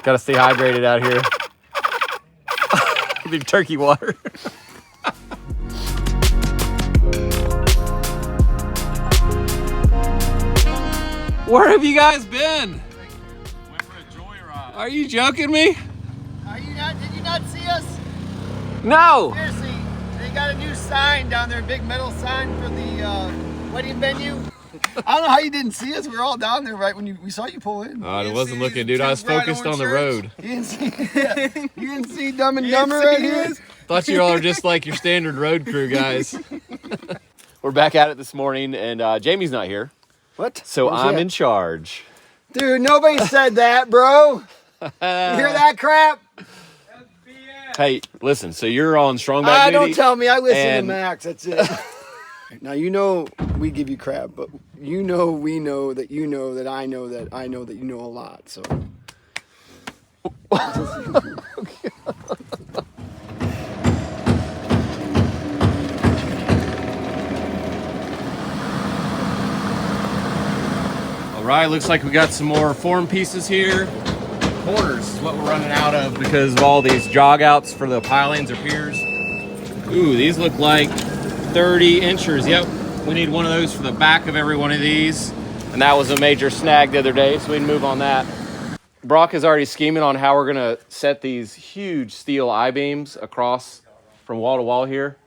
Gotta stay hydrated out here. Big turkey water. Where have you guys been? Went for a joyride. Are you joking me? Did you not see us? No. Seriously, they got a new sign down there, a big metal sign for the wedding venue. I don't know how you didn't see us. We were all down there right when we saw you pull in. I wasn't looking, dude. I was focused on the road. You didn't see Dumb and Dumber right here? Thought you all are just like your standard road crew guys. We're back at it this morning, and Jamie's not here. What? So I'm in charge. Dude, nobody said that, bro. You hear that crap? Hey, listen, so you're on strong back duty? Don't tell me. I listen to Max. That's it. Now, you know we give you crap, but you know we know that you know that I know that I know that you know a lot, so. All right, looks like we got some more form pieces here. Corners is what we're running out of because of all these jog outs for the pilings or piers. Ooh, these look like 30 inches. Yep, we need one of those for the back of every one of these. And that was a major snag the other day, so we can move on that. Brock is already scheming on how we're gonna set these huge steel I-beams across from wall to wall here.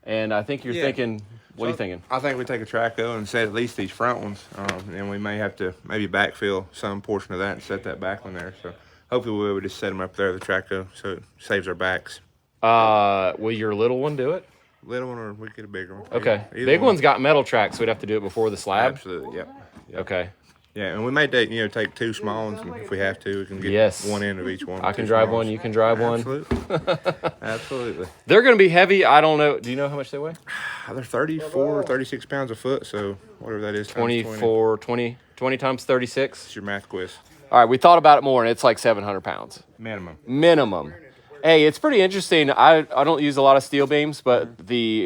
And I think you're thinking, what are you thinking? I think we take a traco and set at least these front ones, and we may have to backfill some portion of that and set that back one there. So hopefully we'll be able to just set them up there with the traco so it saves our backs. Will your little one do it? Little one, or we get a bigger one. Okay. Big one's got metal tracks, so we'd have to do it before the slab. Absolutely, yep. Okay. Yeah, and we may take two small ones, and if we have to, we can get one end of each one. I can drive one, you can drive one. Absolutely. Absolutely. They're going to be heavy. I don't know. Do you know how much they weigh? They're 34 or 36 pounds a foot, so whatever that is. 20 times 36. It's your math quiz. All right, we thought about it more, and it's like 700 pounds. Minimum. Hey, it's pretty interesting. I don't use a lot of steel beams, but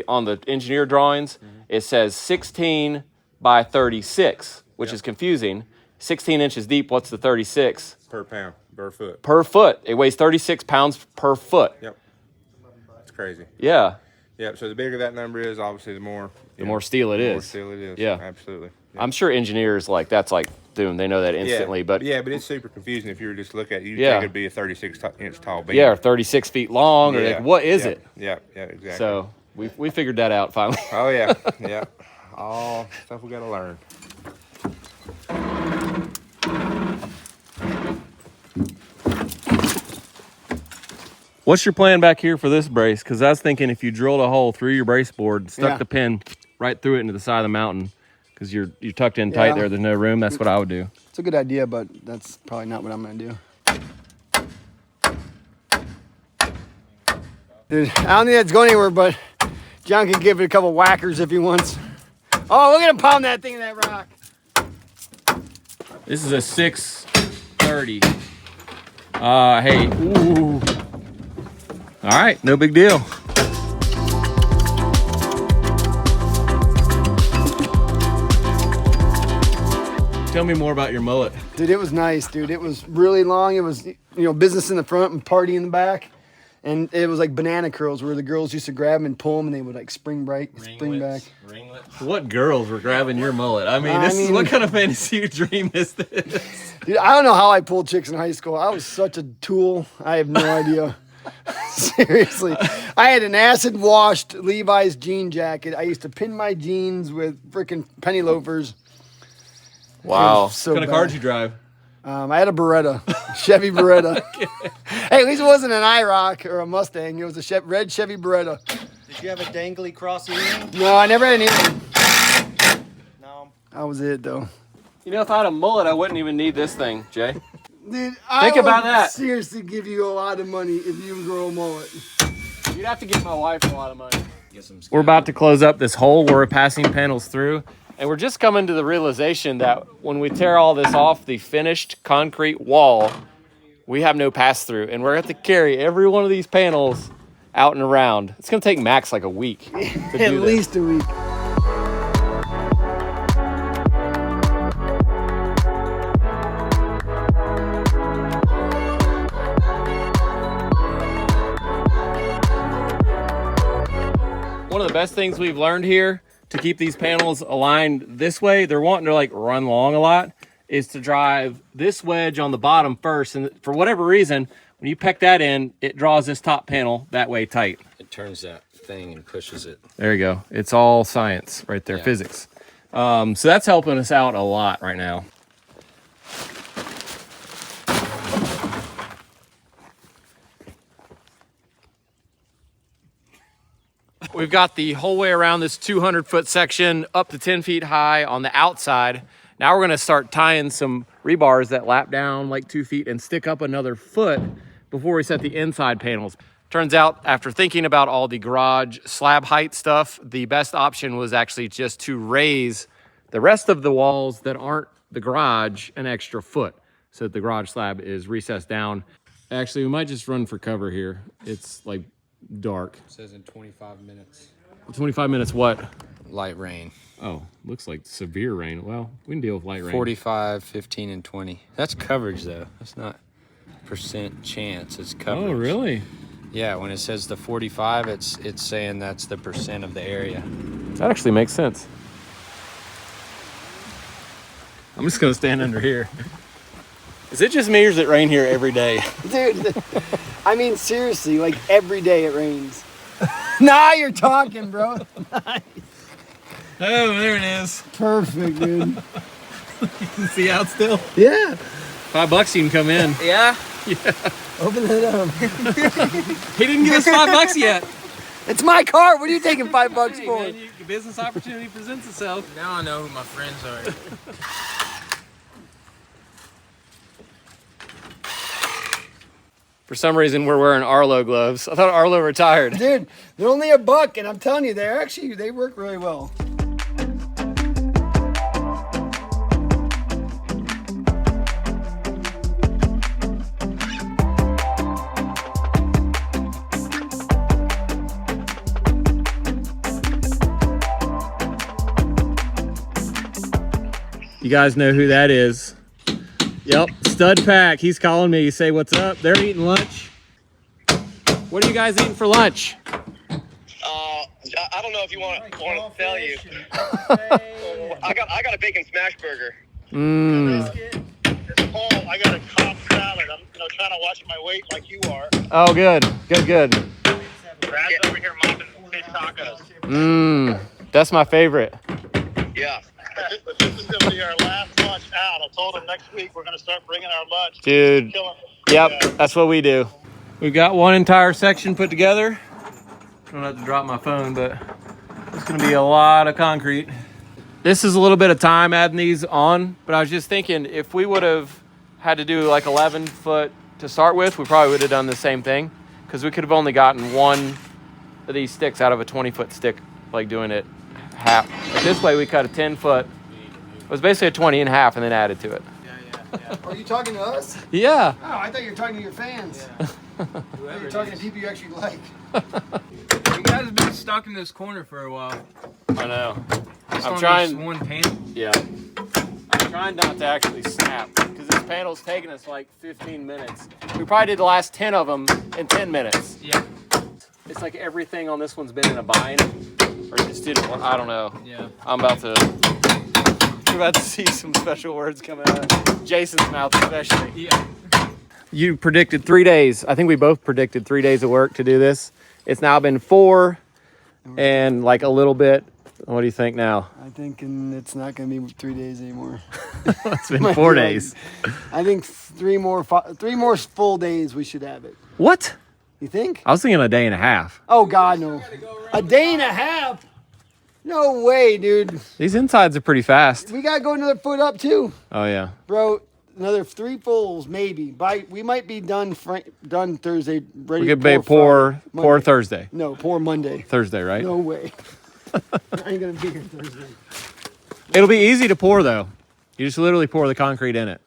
on the engineer drawings, it says 16 by 36, which is confusing. 16 inches deep, what's the 36? Per pound, per foot. Per foot. It weighs 36 pounds per foot. Yep. That's crazy. Yeah. Yep, so the bigger that number is, obviously the more steel it is. The more steel it is. Yeah. Absolutely. Yep. I'm sure engineers that's like doom. They know that instantly. But it's super confusing if you were just to look at it. You'd think it'd be a 36-inch tall beam. Yeah, or 36 feet long. Or like, what is it? Yeah, exactly. So we figured that out finally. Oh, yeah. Yeah. All stuff we got to learn. What's your plan back here for this brace? Because I was thinking if you drilled a hole through your brace board, stuck the pin right through it into the side of the mountain, because you're tucked in tight there, there's no room. That's what I would do. It's a good idea, but that's probably not what I'm going to do. Dude, I don't think that's going anywhere, but John can give it a couple whackers if he wants. Oh, look at him pound that thing in that rock. This is a 630. Hey, ooh. All right, no big deal. Tell me more about your mullet. Dude, it was nice, dude. It was really long. It was, business in the front and party in the back. And it was like banana curls where the girls used to grab them and pull them and they would like spring back. Ringlets. What girls were grabbing your mullet? I mean, what kind of fantasy dream is this? Dude, I don't know how I pulled chicks in high school. I was such a tool. I have no idea. Seriously. I had an acid washed Levi's jean jacket. I used to pin my jeans with freaking penny loafers. Wow. So what kind of car did you drive? I had a Beretta, Chevy Beretta. Hey, at least it wasn't an IROC or a Mustang. It was a red Chevy Beretta. Did you have a dangly cross earring? No, I never had anything. No. That was it, though. If I had a mullet, I wouldn't even need this thing, Jay. Dude, Think about that. Seriously, give you a lot of money if you grow a mullet. You'd have to give my wife a lot of money. We're about to close up this hole where we're passing panels through. And we're just coming to the realization that when we tear all this off the finished concrete wall, we have no pass-through. And we're going to have to carry every one of these panels out and around. It's going to take max like a week to do this. At least a week. best things we've learned here to keep these panels aligned this way, they're wanting to like run long a lot, is to drive this wedge on the bottom first. And for whatever reason, when you peck that in, it draws this top panel that way tight. It turns that thing and pushes it. There you go. It's all science right there, physics. So that's helping us out a lot right now. We've got the whole way around this 200-foot section up to 10 feet high on the outside. Now we're gonna start tying some rebars that lap down like 2 feet and stick up another foot before we set the inside panels. Turns out, after thinking about all the garage slab height stuff, the best option was actually just to raise the rest of the walls that aren't the garage an extra foot so that the garage slab is recessed down. Actually, we might just run for cover here. It's like dark. It says in 25 minutes. 25 minutes what? Light rain. Oh, looks like severe rain. Well, we can deal with light rain. 45, 15, and 20. That's coverage though. That's not percent chance. It's coverage. Oh, really? Yeah, when it says the 45, it's saying that's the percent of the area. That actually makes sense. I'm just gonna stand under here. Is it just me or does it rain here every day? Dude, I mean, seriously, like every day it rains. Now you're talking, bro. Nice. Oh, there it is. Perfect, dude. You can see out still? Yeah. $5 you can come in. Yeah? Yeah. Open it up. He didn't give us $5 yet. It's my car. What are you taking $5 Hey, for? man, business opportunity presents itself. Now I know who my friends are. For some reason, we're wearing Arlo gloves. I thought Arlo retired. Dude, they're only $1, and I'm telling you, they work really well. You guys know who that is. Yep, Stud Pack. He's calling me. Say what's up. They're eating lunch. What are you guys eating for lunch? I don't know if you want to tell you. I got a bacon smash burger. I got a Cobb salad. I'm trying to watch my weight like you are. Oh, good. Good. Brad's over here mopping fish tacos. That's my favorite. Yeah. This is going to be our last lunch out. I told him next week we're going to start bringing our lunch. Dude. Kill 'em. Yep, Yeah. that's what we do. We've got one entire section put together. I don't have to drop my phone, but it's gonna be a lot of concrete. This is a little bit of time adding these on, but I was just thinking if we would have had to do like 11 foot to start with, we probably would have done the same thing because we could have only gotten one of these sticks out of a 20-foot stick, like doing it half. But this way we cut a 10 foot. It was basically a 20 and a half and then added to it. Are you talking to us? Yeah. Oh, I thought you were talking to your fans. You're talking to people you actually like. You guys have been stuck in this corner for a while. I know. Just I'm on trying. this one panel. Yeah. I'm trying not to actually snap because this panel's taking us like 15 minutes. We probably did the last 10 of them in 10 minutes. Yeah. It's like everything on this one's been in a bind or just didn't work. I don't know. Yeah. We're about to see some special words coming out of Jason's mouth especially. Yeah. You predicted 3 days. I think we both predicted 3 days of work to do this. It's now been 4 and like a little bit. What do you think now? I think it's not going to be 3 days anymore. It's been 4 days. I think three more full days we should have it. What? You think? I was thinking a day and a half. Oh, God, no. A day and a half? No way, dude. These insides are pretty fast. We got to go another foot up, too. Oh, yeah. Bro, another 3 fulls, maybe. We might be done Thursday. Ready We could to pour Monday. Thursday. No, pour Monday. Thursday, right? No way. I ain't going to be here Thursday. It'll be easy to pour, though. You just literally pour the concrete in it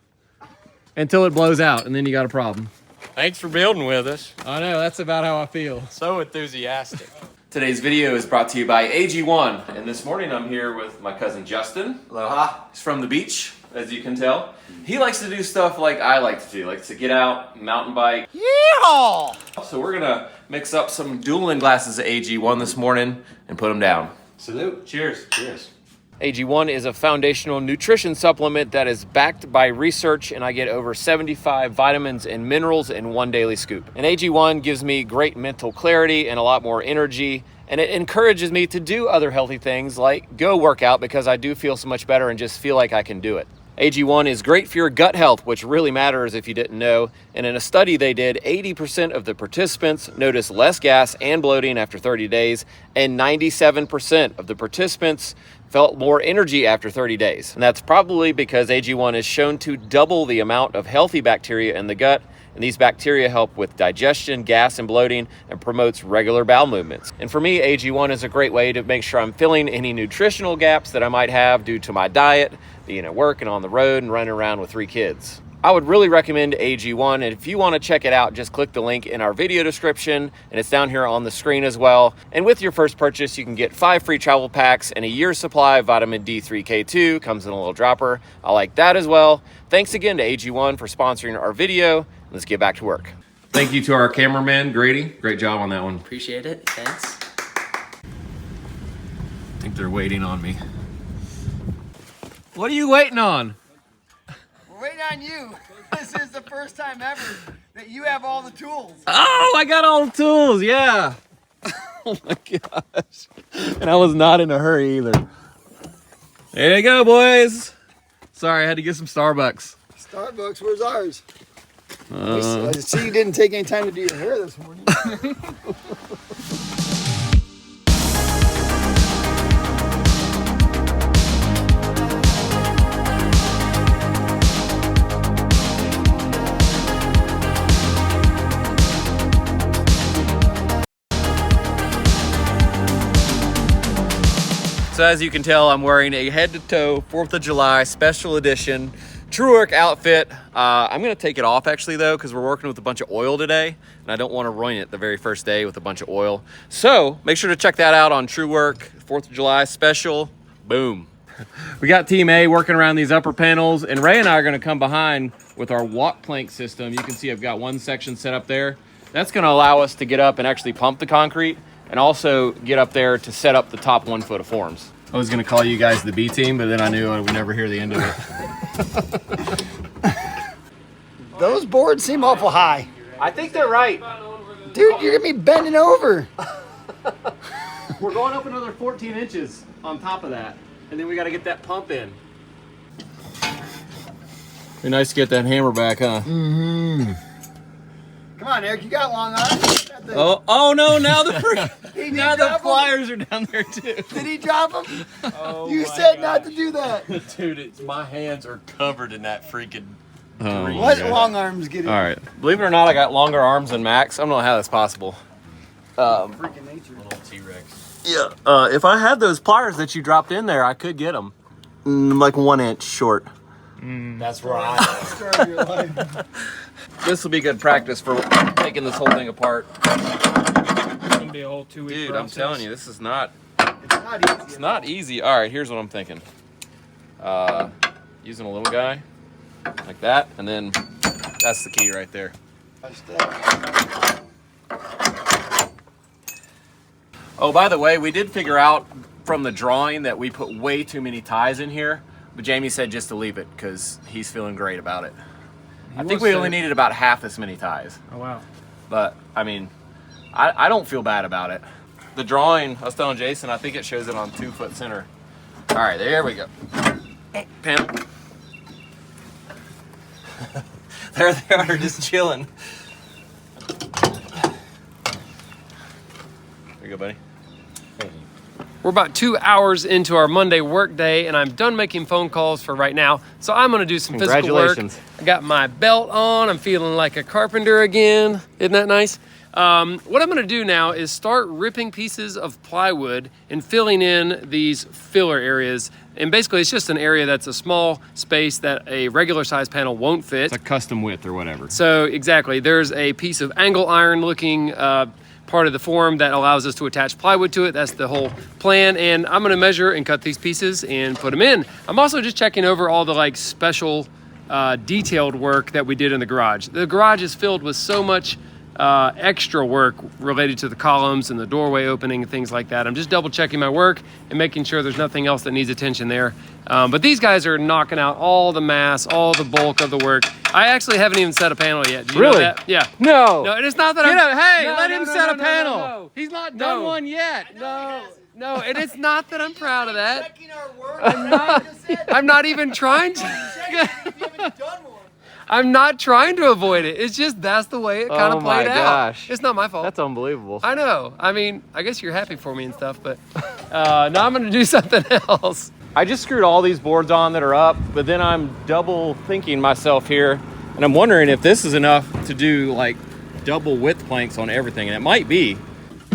until it blows out, and then you got a problem. Thanks for building with us. I know, that's about how I feel. So enthusiastic. Today's video is brought to you by AG1, and this morning I'm here with my cousin Justin. Aloha. He's from the beach, as you can tell. He likes to do stuff like I like to do, like to get out, mountain bike. Yeehaw! So we're gonna mix up some dueling glasses of AG1 this morning and put them down. Salute. Cheers. Cheers. AG1 is a foundational nutrition supplement that is backed by research, and I get over 75 vitamins and minerals in one daily scoop. And AG1 gives me great mental clarity and a lot more energy, and it encourages me to do other healthy things like go work out because I do feel so much better and just feel like I can do it. AG1 is great for your gut health, which really matters if you didn't know. And in a study they did, 80% of the participants noticed less gas and bloating after 30 days, and 97% of the participants felt more energy after 30 days. And that's probably because AG1 is shown to double the amount of healthy bacteria in the gut. And these bacteria help with digestion, gas, and bloating, and promotes regular bowel movements. And for me, AG1 is a great way to make sure I'm filling any nutritional gaps that I might have due to my diet, being at work and on the road and running around with 3 kids. I would really recommend AG1, and if you want to check it out, just click the link in our video description, and it's down here on the screen as well. And with your first purchase, you can get 5 free travel packs and a year's supply of vitamin D3K2, comes in a little dropper. I like that as well. Thanks again to AG1 for sponsoring our video. Let's get back to work. Thank you to our cameraman, Grady. Great job on that one. Appreciate it. Thanks. I think they're waiting on me. What are you waiting on? We're waiting on you. This is the first time ever that you have all the tools. Oh, I got all the tools, yeah. Oh my gosh. And I was not in a hurry either. There you go, boys. Sorry, I had to get some Starbucks. Starbucks, where's ours? I see you didn't take any time to do your hair this morning. So as you can tell, I'm wearing a head-to-toe 4th of July special edition TrueWork outfit. I'm gonna take it off actually though, because we're working with a bunch of oil today, and I don't want to ruin it the very first day with a bunch of oil. So make sure to check that out on TrueWork 4th of July special. Boom. We got Team A working around these upper panels, and Ray and I are gonna come behind with our walk plank system. You can see I've got one section set up there. That's gonna allow us to get up and actually pump the concrete, and also get up there to set up the top 1 foot of forms. I was gonna call you guys the B team, but then I knew I would never hear the end of it. Those boards seem awful high. I think they're right. Dude, you're gonna be bending over. We're going up another 14 inches on top of that, and then we gotta get that pump in. Be nice to get that hammer back, huh? Mm-hmm. Come on, Eric, you got long arms. Oh no, now now the pliers are down there too. Did he drop them? Oh, you said not to do that. Dude, my hands are covered in that freaking What long arms get in? All right. Believe it or not, I got longer arms than Max. I don't know how that's possible. Freaking nature. Little T-Rex. Yeah. If I had those pliers that you dropped in there, I could get them. Like 1 inch short. That's where I Story of your life. This will be good practice for taking this whole thing apart. It's gonna be a whole 2-week Dude, process. I'm telling you, this is not, It's not easy. it's not easy. All right, here's what I'm thinking. Using a little guy like that, and then that's the key right there. Oh, by the way, we did figure out from the drawing that we put way too many ties in here, but Jamie said just to leave it because he's feeling great about it. I think we only needed about half this many ties. Oh wow. But, I mean, I don't feel bad about it. The drawing, I was telling Jason, I think it shows it on 2 foot center. All right, there we go. Panel. There they are, just chilling. There you go, buddy. We're about 2 hours into our Monday work day, and I'm done making phone calls for right now. So I'm gonna do some physical work. Congratulations. I got my belt on. I'm feeling like a carpenter again. Isn't that nice? What I'm gonna do now is start ripping pieces of plywood and filling in these filler areas. And basically it's just an area that's a small space that a regular size panel won't fit. It's a custom width or whatever. So exactly, there's a piece of angle iron looking part of the form that allows us to attach plywood to it. That's the whole plan. And I'm gonna measure and cut these pieces and put them in. I'm also just checking over all the like special detailed work that we did in the garage. The garage is filled with so much extra work related to the columns and the doorway opening and things like that. I'm just double checking my work and making sure there's nothing else that needs attention there. But these guys are knocking out all the mass, all the bulk of the work. I actually haven't even set a panel yet. Do you know that? Yeah. No. No, it's not that Hey, no, let no, him no, set no, a no, panel. no, no. He's not done one yet. No, and it's not that I'm proud of that. Checking our work. I'm not even trying to. If you haven't done one. I'm not trying to avoid it. It's just that's the way it kind of played out. Gosh. It's not my fault. That's unbelievable. I know. I mean, I guess you're happy for me and stuff, but now I'm going to do something else. I just screwed all these boards on that are up, but then I'm double thinking myself here, and I'm wondering if this is enough to do like double width planks on everything, and it might be.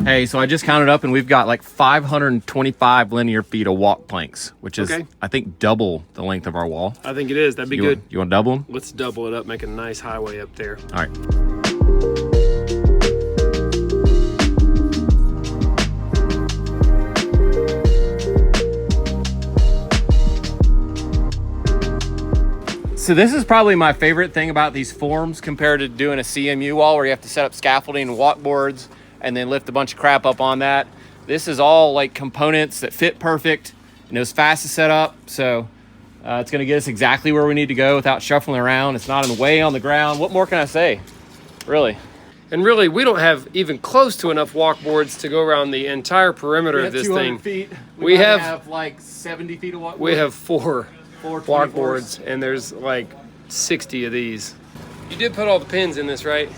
Hey, so I just counted up, and we've got like 525 linear feet of walk planks, which is, I think, double the length of our wall. I think it is. That'd be good. You want to double them? Let's double it up, make a nice highway up there. All right. So this is probably my favorite thing about these forms compared to doing a CMU wall where you have to set up scaffolding and walk boards and then lift a bunch of crap up on that. This is all like components that fit perfect and it was fast to set up. So it's gonna get us exactly where we need to go without shuffling around. It's not in the way on the ground. What more can I say, really? And really, we don't have even close to enough walk boards to go around the entire perimeter of this thing. Feet. We have like 70 feet of walk boards. We have four walk 24s. boards, and there's like 60 of these. You did put all the pins in this, right?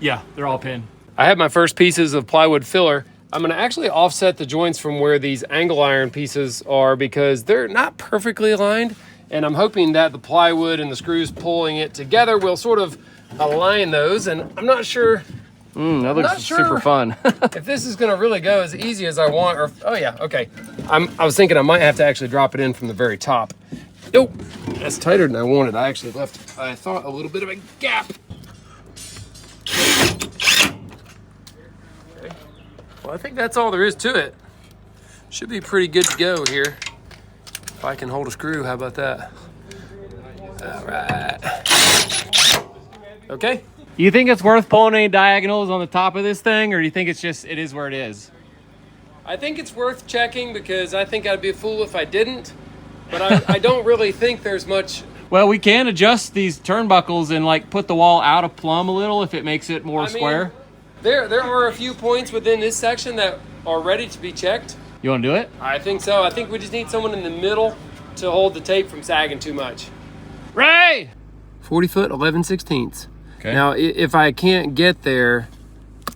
Yeah, they're all pinned. I have my first pieces of plywood filler. I'm gonna actually offset the joints from where these angle iron pieces are because they're not perfectly aligned. And I'm hoping that the plywood and the screws pulling it together will sort of align those. And I'm not sure. That looks super fun. If this is gonna really go as easy as I want, or, oh yeah, okay. I was thinking I might have to actually drop it in from the very top. Nope, that's tighter than I wanted. I actually left, I thought, a little bit of a gap. Okay. Well, I think that's all there is to it. Should be pretty good to go here. If I can hold a screw, how about that? All right. Okay. You think it's worth pulling any diagonals on the top of this thing, or do you think it's just, it is where it is? I think it's worth checking because I think I'd be a fool if I didn't, but I don't really think there's much. Well, we can adjust these turnbuckles and like put the wall out of plumb a little if it makes it more square. There are a few points within this section that are ready to be checked. You want to do it? I think so. I think we just need someone in the middle to hold the tape from sagging too much. Ray! 40 foot, 11/16. Okay. Now, if I can't get there,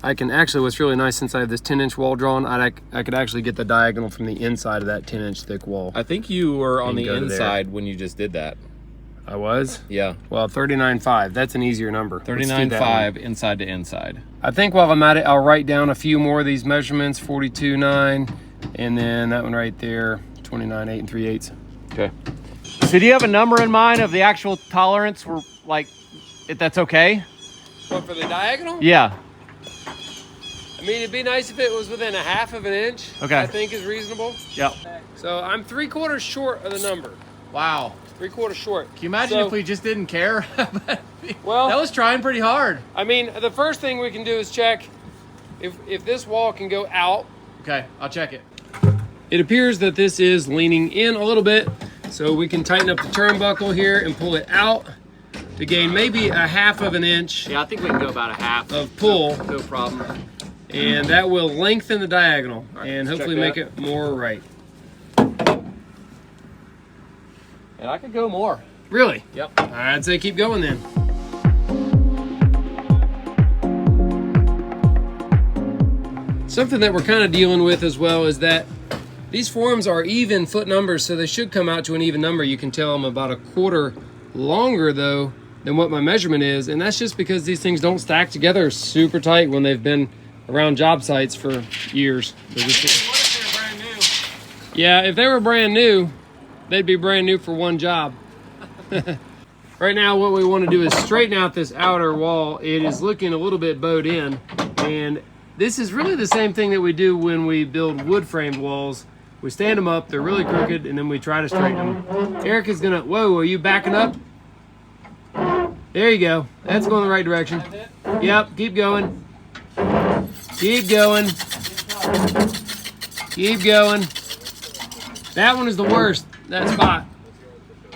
I can actually, what's really nice, since I have this 10-inch wall drawn, I could actually get the diagonal from the inside of that 10-inch thick wall. I think you were on And the go to there. inside when you just did that. I was? Yeah. Well, 39.5, that's an easier number. Let's do that 39.5 one. inside to inside. I think while I'm at it, I'll write down a few more of these measurements, 42.9, and then that one right there, 29.8 3/8. Okay. So do you have a number in mind of the actual tolerance where, like, if that's okay? What, for the diagonal? Yeah. I mean, it'd be nice if it was within 1/2 of an inch. Okay. I think is reasonable. Yep. So I'm 3/4 short of the number. Wow. 3/4 short. Can you imagine if we just didn't care? Well, that was trying pretty hard. I mean, the first thing we can do is check if this wall can go out. Okay, I'll check it. It appears that this is leaning in a little bit, so we can tighten up the turnbuckle here and pull it out to gain maybe 1/2 of an inch. Yeah, I think we can go about 1/2 of pull. No problem. And that will lengthen the diagonal and let's hopefully check make it more right. And I could go more. Really? Yep. I'd say keep going then. Something that we're kind of dealing with as well is that these forms are even foot numbers, so they should come out to an even number. You can tell I'm about 1/4 longer though than what my measurement is, and that's just because these things don't stack together super tight when they've been around job sites for years. What if they're brand new? Yeah, if they were brand new, they'd be brand new for one job. Right now, what we want to do is straighten out this outer wall. It is looking a little bit bowed in, and this is really the same thing that we do when we build wood framed walls. We stand them up, they're really crooked, and then we try to straighten them. Eric is gonna, whoa, are you backing up? There you go. That's going the right direction. Yep, keep going. Keep going. Keep going. That one is the worst, that spot.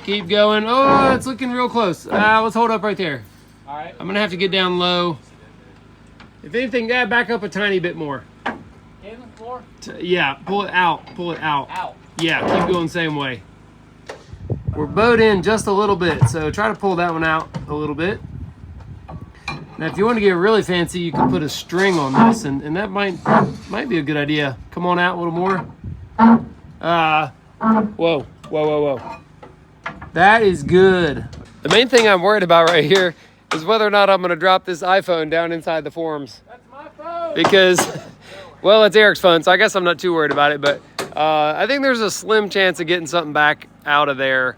Keep going. Oh, it's looking real close. Let's hold up right there. All right. I'm gonna have to get down low. If anything, back up a tiny bit more. In the floor? Yeah, pull it out. Pull it out. Out. Yeah, keep going same way. We're bowed in just a little bit, so try to pull that one out a little bit. Now, if you want to get really fancy, you can put a string on this, and that might be a good idea. Come on out a little more. Whoa. That is good. The main thing I'm worried about right here is whether or not I'm going to drop this iPhone down inside the forms. That's my phone. Because, well, it's Eric's phone, so I guess I'm not too worried about it, but I think there's a slim chance of getting something back out of there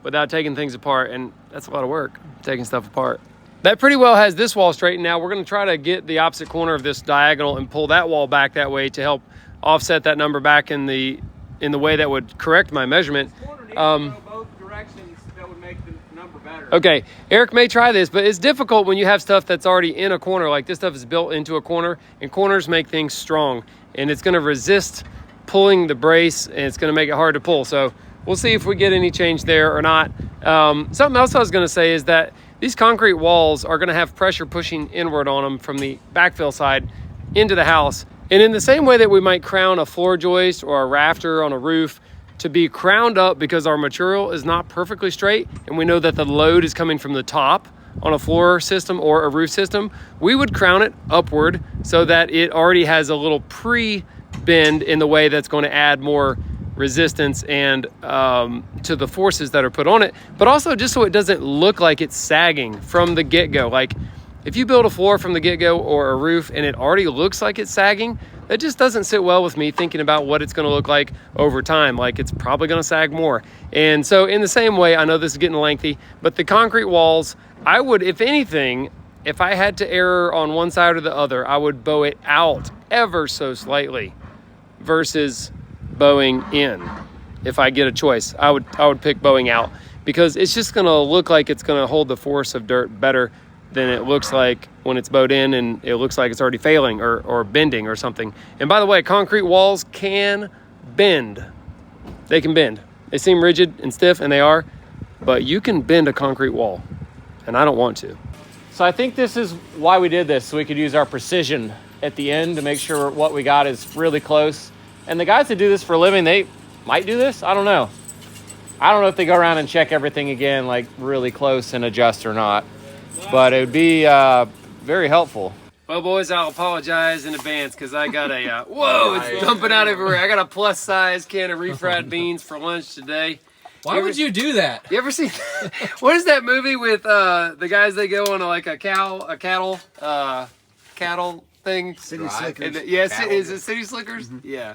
without taking things apart, and that's a lot of work, taking stuff apart. That pretty well has this wall straightened now. We're going to try to get the opposite corner of this diagonal and pull that wall back that way to help offset that number back in the way that would correct my measurement. Both directions, that would make the number better. Okay, Eric may try this, but it's difficult when you have stuff that's already in a corner. Like this stuff is built into a corner, and corners make things strong, and it's going to resist pulling the brace, and it's going to make it hard to pull. So we'll see if we get any change there or not. Something else I was going to say is that these concrete walls are going to have pressure pushing inward on them from the backfill side into the house. And in the same way that we might crown a floor joist or a rafter on a roof to be crowned up because our material is not perfectly straight, and we know that the load is coming from the top on a floor system or a roof system, we would crown it upward so that it already has a little pre-bend in the way that's going to add more resistance and to the forces that are put on it, but also just so it doesn't look like it's sagging from the get-go. Like if you build a floor from the get-go or a roof and it already looks like it's sagging, that just doesn't sit well with me thinking about what it's going to look like over time. Like it's probably going to sag more. And so in the same way, I know this is getting lengthy, but the concrete walls, I would, if anything, if I had to err on one side or the other, I would bow it out ever so slightly versus bowing in. If I get a choice, I would pick bowing out, because it's just going to look like it's going to hold the force of dirt better than it looks like when it's bowed in and it looks like it's already failing or bending or something. And by the way, concrete walls can bend. They can bend. They seem rigid and stiff, and they are, but you can bend a concrete wall, and I don't want to. So I think this is why we did this, so we could use our precision at the end to make sure what we got is really close. And the guys that do this for a living, they might do this. I don't know. I don't know if they go around and check everything again, like really close and adjust or not. But it would be very helpful. Well, boys, I'll apologize in advance because I got a, whoa, it's dumping out everywhere. I got a plus size can of refried beans for lunch today. Why would you do that? You ever see, what is that movie with the guys that go on like a cattle thing? City Slickers. Yes, is it City Slickers? Mm-hmm. Yeah.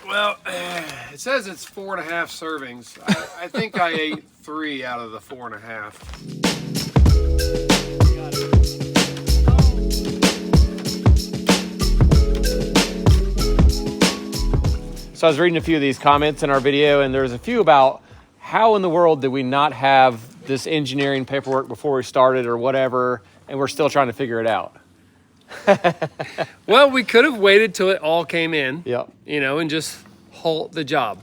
Well, it says it's 4.5 servings. I think I ate 3 out of the 4.5. So I was reading a few of these comments in our video, and there's a few about how in the world did we not have this engineering paperwork before we started or whatever, and we're still trying to figure it out. Well, we could have waited till it all came in, Yep. you know, and just halt the job.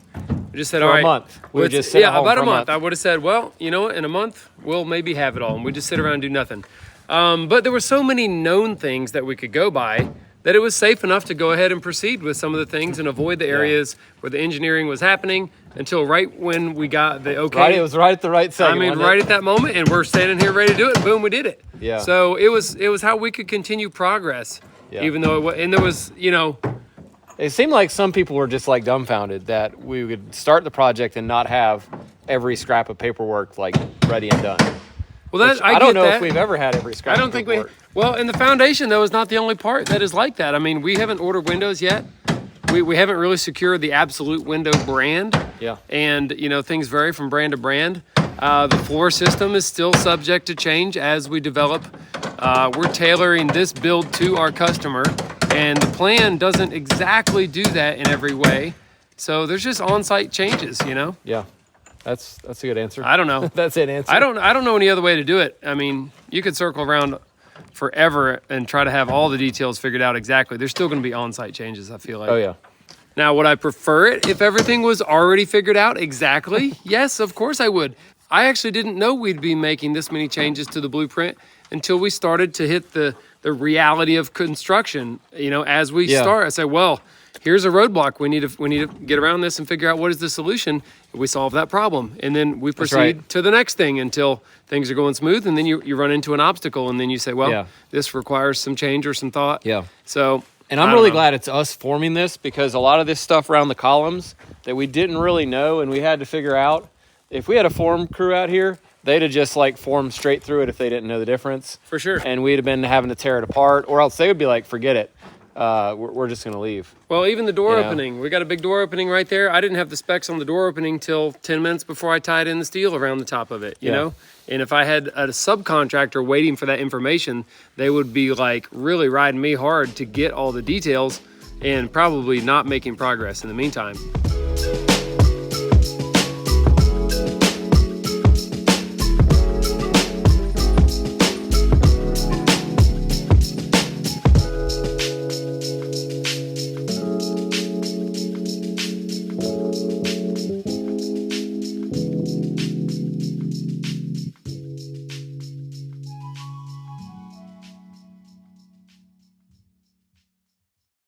We just said, For all right. a month. We would just sit at home about for a a month. month. I would have said, well, you know what, in a month, we'll maybe have it all. And we just sit around and do nothing. But there were so many known things that we could go by that it was safe enough to go ahead and proceed with some of the things and avoid the areas where the engineering was happening until right when we got the okay. Right, it was right at the right second. I mean, wasn't right it? at that moment, and we're standing here ready to do it, and boom, we did it. Yeah. So it was how we could continue progress, even though and there was, you know. It seemed like some people were just like dumbfounded that we would start the project and not have every scrap of paperwork like ready and done. Well, that, I don't know that. if we've ever had every scrap. I don't of think we. paperwork. Well, and the foundation though is not the only part that is like that. I mean, we haven't ordered windows yet. We haven't really secured the absolute window brand. Yeah. And you know, things vary from brand to brand. The floor system is still subject to change as we develop. We're tailoring this build to our customer, and the plan doesn't exactly do that in every way. So there's just on-site changes, you know? Yeah, that's a good answer. I don't know. That's an answer. I don't know any other way to do it. I mean, you could circle around forever and try to have all the details figured out exactly. There's still going to be on-site changes, I feel like. Oh yeah. Now, would I prefer it if everything was already figured out exactly? Yes, of course I would. I actually didn't know we'd be making this many changes to the blueprint until we started to hit the reality of construction. You know, as we start, I say, well, here's a roadblock. We need to get around this and figure out what is the solution. We solve that problem, and then we proceed to the next thing until things are going smooth. And then you run into an obstacle, and then you say, well, this requires some change or some thought. Yeah. So. And I'm really glad it's us forming this, because a lot of this stuff around the columns that we didn't really know and we had to figure out, if we had a form crew out here, they'd have just like formed straight through it if they didn't know the difference. For sure. And we'd have been having to tear it apart, or else they would be like, forget it. We're just going to leave. Well, even the door opening, we got a big door opening right there. I didn't have the specs on the door opening till 10 minutes before I tied in the steel around the top of it, you know? And if I had a subcontractor waiting for that information, they would be like really riding me hard to get all the details and probably not making progress in the meantime.